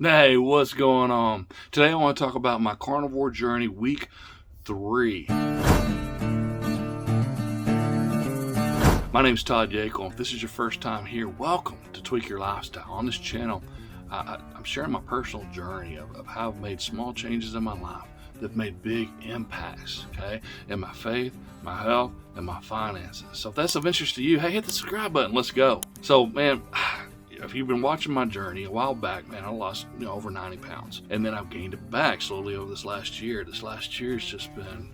Hey, what's going on? Today I want to talk about my carnivore journey, week 3. My name is Todd Yeakle. If this is your first time here, welcome to Tweak Your Lifestyle. On this channel, I'm sharing my personal journey of how I've made small changes in my life that have made big impacts, okay, in my faith, my health, and my finances. So if that's of interest to you, hey, hit the subscribe button. Let's go. So, man, if you've been watching my journey a while back, man, I lost over 90 pounds. And then I've gained it back slowly over this last year. This last year's just been,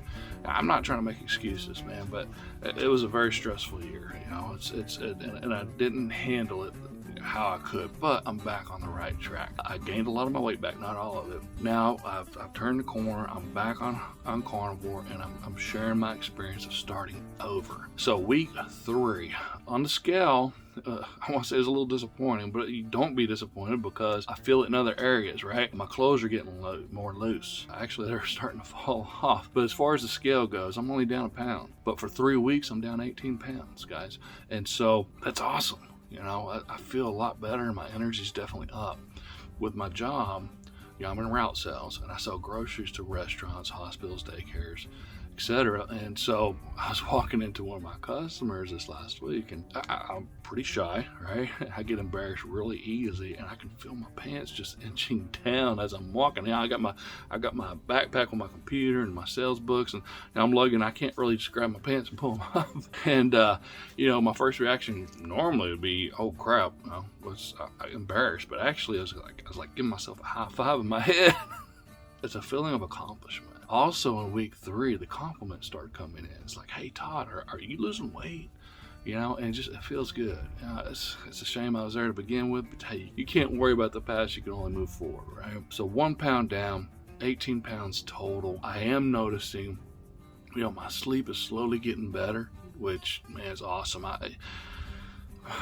I'm not trying to make excuses, man, but it was a very stressful year. And I didn't handle it how I could, but I'm back on the right track. I gained a lot of my weight back, not all of it. Now I've turned the corner. I'm back on carnivore, and I'm sharing my experience of starting over. So week 3 on the scale, I want to say it's a little disappointing, but you don't be disappointed because I feel it in other areas, right? My clothes are getting more loose. Actually, they're starting to fall off. But as far as the scale goes, I'm only down a pound. But for 3 weeks, I'm down 18 pounds, guys. And so that's awesome. I feel a lot better, and my energy's definitely up. With my job, I'm in route sales, and I sell groceries to restaurants, hospitals, daycares, etc. And so I was walking into one of my customers this last week, and I'm pretty shy, right? I get embarrassed really easy, and I can feel my pants just inching down as I'm walking. I got my backpack with my computer and my sales books, and I'm lugging. I can't really just grab my pants and pull them up. And my first reaction normally would be, "Oh crap!" Was embarrassed, but actually I was like giving myself a high five in my head. It's a feeling of accomplishment. Also in week 3, the compliments started coming in. It's like, "Hey Todd, are you losing weight?" And it feels good. It's a shame I was there to begin with, but hey, you can't worry about the past, you can only move forward, right? So 1 pound down, 18 pounds total. I am noticing, my sleep is slowly getting better, which, man, is awesome.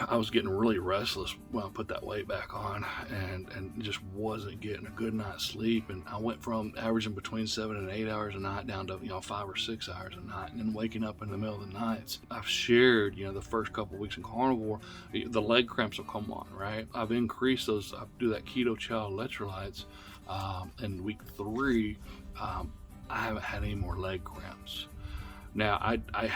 I was getting really restless when I put that weight back on, and just wasn't getting a good night's sleep. And I went from averaging between 7 and 8 hours a night down to 5 or 6 hours a night, and then waking up in the middle of the nights. I've shared, the first couple of weeks in carnivore, the leg cramps will come on, right? I've increased those. I do that keto chow electrolytes. In week 3, I haven't had any more leg cramps. Now, I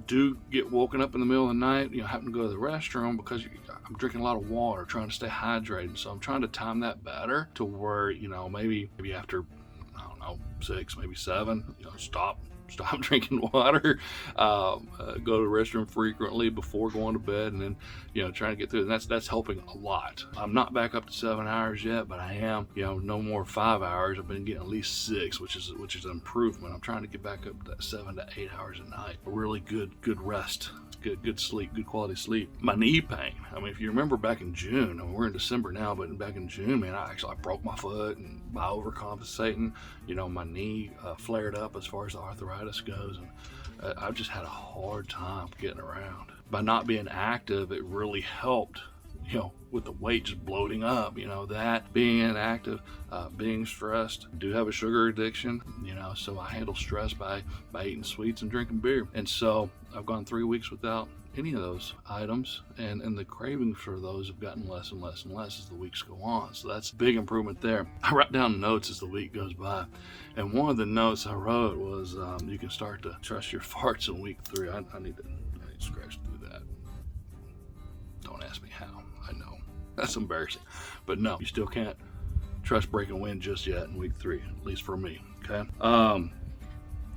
do get woken up in the middle of the night, having to go to the restroom because I'm drinking a lot of water, trying to stay hydrated. So I'm trying to time that better to where, maybe after, 6, maybe 7, stop drinking water, go to the restroom frequently before going to bed, and then, trying to get through. And that's helping a lot. I'm not back up to 7 hours yet, but I am, no more 5 hours. I've been getting at least 6, which is an improvement. I'm trying to get back up to that 7 to 8 hours a night. A really good rest. Good sleep, good quality sleep. My knee pain. If you remember back in June, we're in December now, but back in June, man, I broke my foot, and by overcompensating, my knee flared up as far as the arthritis goes, and I've just had a hard time getting around. By not being active, it really helped, with the weight just bloating up, that being inactive, being stressed. I do have a sugar addiction, so I handle stress by eating sweets and drinking beer. And so I've gone 3 weeks without any of those items, and the cravings for those have gotten less and less and less as the weeks go on. So that's a big improvement there. I write down notes as the week goes by, and one of the notes I wrote was, you can start to trust your farts in week 3. I need to scratch through that. Don't ask me how. I know that's embarrassing, but no, you still can't trust breaking wind just yet in week 3, at least for me. Okay.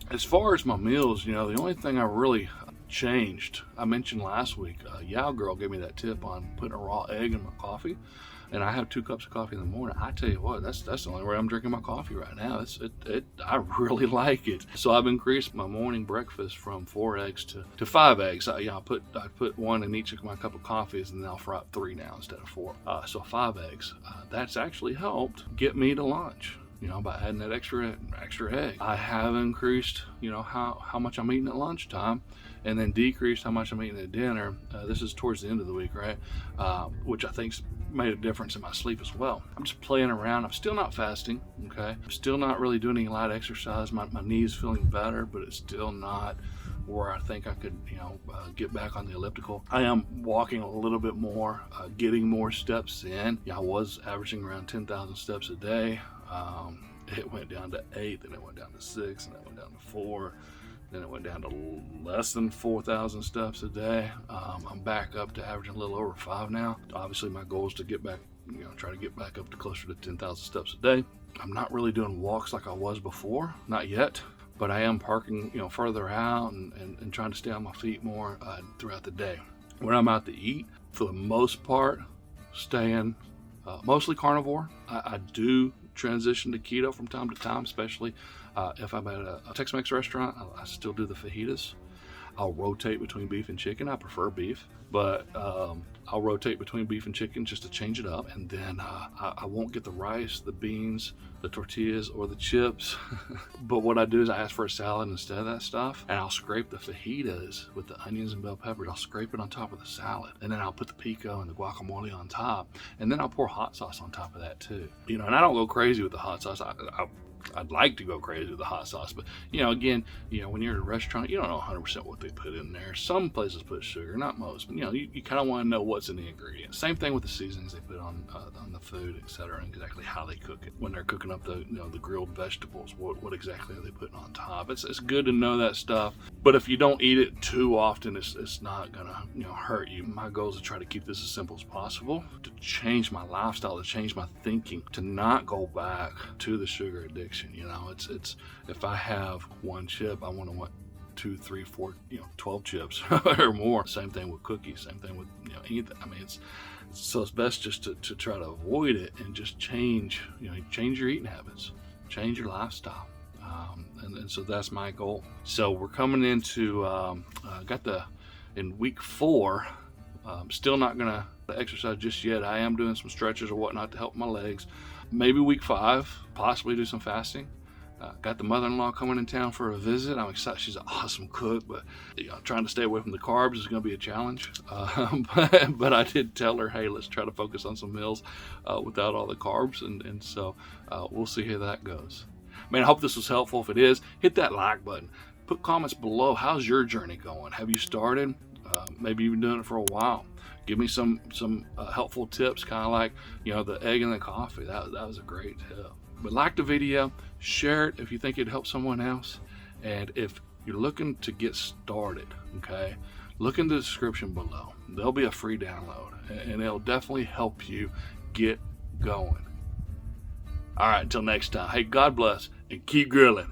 As far as my meals, the only thing I really changed, I mentioned last week, Yeakle gave me that tip on putting a raw egg in my coffee, and I have 2 cups of coffee in the morning. I tell you what, that's the only way I'm drinking my coffee right now. I really like it. So I've increased my morning breakfast from 4 eggs to 5 eggs. I put 1 in each of my cup of coffees, and then I'll fry up 3 now instead of 4. So 5 eggs. That's actually helped get me to lunch. By adding that extra egg. I have increased, how much I'm eating at lunchtime, and then decreased how much I'm eating at dinner. This is towards the end of the week, right? Which I think's made a difference in my sleep as well. I'm just playing around. I'm still not fasting, okay? I'm still not really doing any light exercise. My knee is feeling better, but it's still not where I think I could, get back on the elliptical. I am walking a little bit more, getting more steps in. I was averaging around 10,000 steps a day. It went down to 8, then it went down to 6, and it went down to 4. Then it went down to less than 4,000 steps a day. I'm back up to averaging a little over 5 now. Obviously, my goal is to get back, try to get back up to closer to 10,000 steps a day. I'm not really doing walks like I was before, not yet, but I am parking, further out and trying to stay on my feet more throughout the day. When I'm out to eat, for the most part, staying mostly carnivore. I do transition to keto from time to time, especially if I'm at a Tex-Mex restaurant. I still do the fajitas. I'll rotate between beef and chicken. I prefer beef, but I'll rotate between beef and chicken just to change it up. And then I won't get the rice, the beans, the tortillas, or the chips. But what I do is I ask for a salad instead of that stuff, and I'll scrape the fajitas with the onions and bell peppers. I'll scrape it on top of the salad, and then I'll put the pico and the guacamole on top, and then I'll pour hot sauce on top of that too. And I don't go crazy with the hot sauce. I'd like to go crazy with the hot sauce, but again, when you're at a restaurant, you don't know 100% what they put in there. Some places put sugar, not most, but you kind of want to know what's in the ingredients. Same thing with the seasonings they put on the food, etc., and exactly how they cook it. When they're cooking up the grilled vegetables, what exactly are they putting on top? It's good to know that stuff, but if you don't eat it too often, it's not gonna hurt you. My goal is to try to keep this as simple as possible, to change my lifestyle, to change my thinking, to not go back to the sugar addiction. It's if I have one chip, I want 2, 3, 4, 12 chips or more. Same thing with cookies. Same thing with anything. So it's best just to try to avoid it and just change your eating habits, change your lifestyle, and so that's my goal. So we're coming into in week 4. Still not gonna exercise just yet. I am doing some stretches or whatnot to help my legs. Maybe week 5, possibly do some fasting. Got the mother-in-law coming in town for a visit. I'm excited. She's an awesome cook, but trying to stay away from the carbs is going to be a challenge. But I did tell her, hey, let's try to focus on some meals without all the carbs, and so we'll see how that goes. Man, I hope this was helpful. If it is, hit that like button. Put comments below. How's your journey going? Have you started? Maybe you've been doing it for a while. Give me some helpful tips, kind of like the egg and the coffee. That was a great tip. But like the video, share it if you think it'd help someone else. And if you're looking to get started, okay, look in the description below. There'll be a free download, and it'll definitely help you get going. All right, until next time. Hey, God bless, and keep grilling.